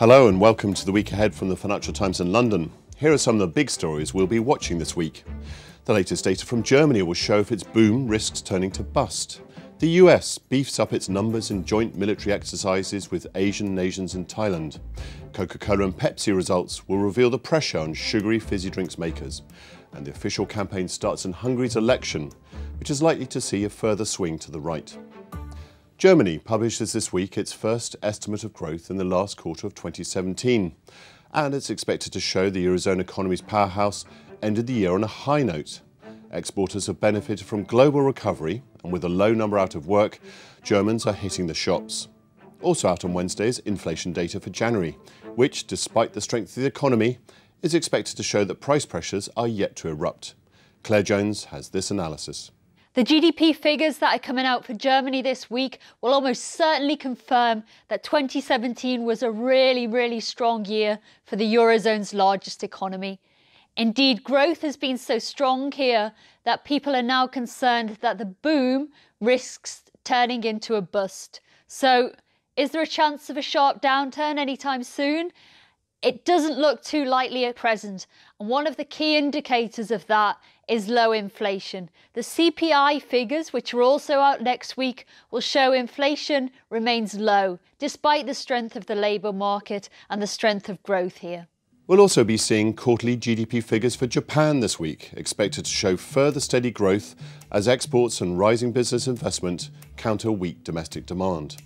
Hello and welcome to the week ahead from the Financial Times in London. Here are some of the big stories we'll be watching this week. The latest data from Germany will show if its boom risks turning to bust. The US beefs up its numbers in joint military exercises with Asian nations in Thailand. Coca-Cola and Pepsi results will reveal the pressure on sugary fizzy drinks makers. And the official campaign starts in Hungary's election, which is likely to see a further swing to the right. Germany publishes this week its first estimate of growth in the last quarter of 2017, and it's expected to show the Eurozone economy's powerhouse ended the year on a high note. Exporters have benefited from global recovery, and with a low number out of work, Germans are hitting the shops. Also out on Wednesday is inflation data for January, which, despite the strength of the economy, is expected to show that price pressures are yet to erupt. Claire Jones has this analysis. The GDP figures that are coming out for Germany this week will almost certainly confirm that 2017 was a really strong year for the Eurozone's largest economy. Indeed, growth has been so strong here that people are now concerned that the boom risks turning into a bust. So, is there a chance of a sharp downturn anytime soon? It doesn't look too likely at present, and one of the key indicators of that is low inflation. The CPI figures, which are also out next week, will show inflation remains low, despite the strength of the labour market and the strength of growth here. We'll also be seeing quarterly GDP figures for Japan this week, expected to show further steady growth as exports and rising business investment counter weak domestic demand.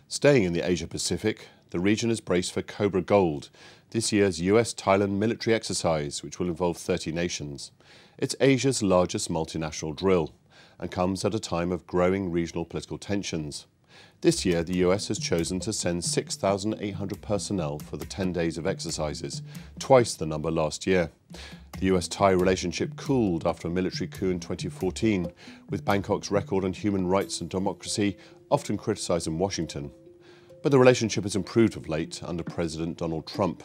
Staying in the Asia-Pacific, the region is braced for Cobra Gold, this year's US-Thailand military exercise, which will involve 30 nations. It's Asia's largest multinational drill and comes at a time of growing regional political tensions. This year, the US has chosen to send 6,800 personnel for the 10 days of exercises, twice the number last year. The US-Thai relationship cooled after a military coup in 2014, with Bangkok's record on human rights and democracy often criticised in Washington. But the relationship has improved of late under President Donald Trump,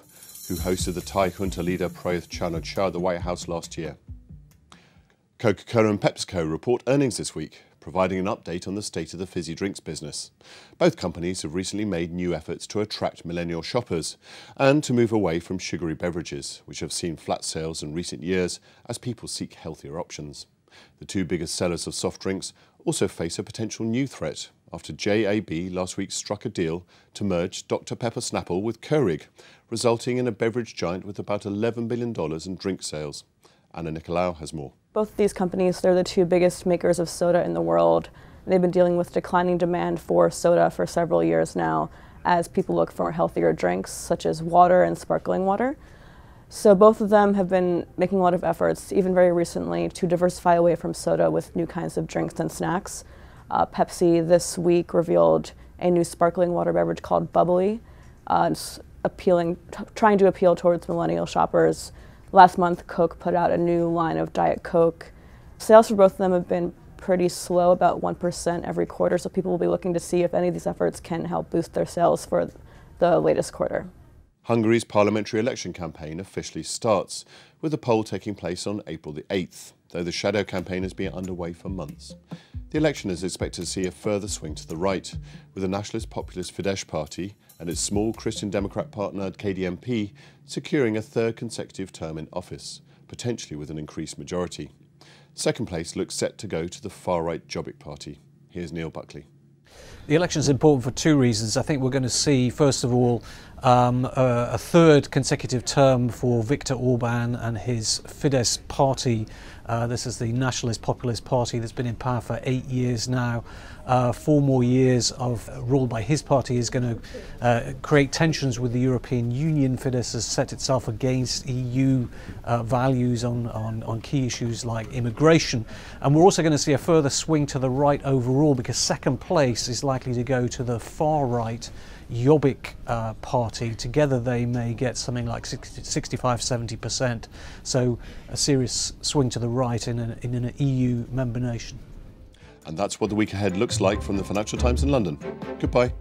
who hosted the Thai junta leader Prayuth Chan-o-cha at the White House last year. Coca-Cola and PepsiCo report earnings this week, providing an update on the state of the fizzy drinks business. Both companies have recently made new efforts to attract millennial shoppers and to move away from sugary beverages, which have seen flat sales in recent years as people seek healthier options. The two biggest sellers of soft drinks also face a potential new threat after JAB last week struck a deal to merge Dr Pepper Snapple with Keurig, resulting in a beverage giant with about $11 billion in drink sales. Anna Nicolau has more. Both these companies, they're the two biggest makers of soda in the world. They've been dealing with declining demand for soda for several years now as people look for healthier drinks such as water and sparkling water. So both of them have been making a lot of efforts, even very recently, to diversify away from soda with new kinds of drinks and snacks. Pepsi this week revealed a new sparkling water beverage called Bubbly, trying to appeal towards millennial shoppers. Last month, Coke put out a new line of Diet Coke. Sales for both of them have been pretty slow, about 1% every quarter, so people will be looking to see if any of these efforts can help boost their sales for the latest quarter. Hungary's parliamentary election campaign officially starts, with the poll taking place on April the 8th, though the shadow campaign has been underway for months. The election is expected to see a further swing to the right, with the nationalist populist Fidesz party and its small Christian Democrat partner KDNP securing a third consecutive term in office, potentially with an increased majority. Second place looks set to go to the far-right Jobbik party. Here's Neil Buckley. The election is important for two reasons. I think we're going to see, first of all, a third consecutive term for Viktor Orban and his Fidesz party. This is the nationalist populist party that's been in power for 8 years now. 4 more years of rule by his party is going to create tensions with the European Union. Fidesz has set itself against EU values on key issues like immigration. And we're also going to see a further swing to the right overall, because second place is likely to go to the far right Jobbik party. Together they may get something like 65–70%. So a serious swing to the right in an EU member nation. And that's what the week ahead looks like from the Financial Times in London. Goodbye.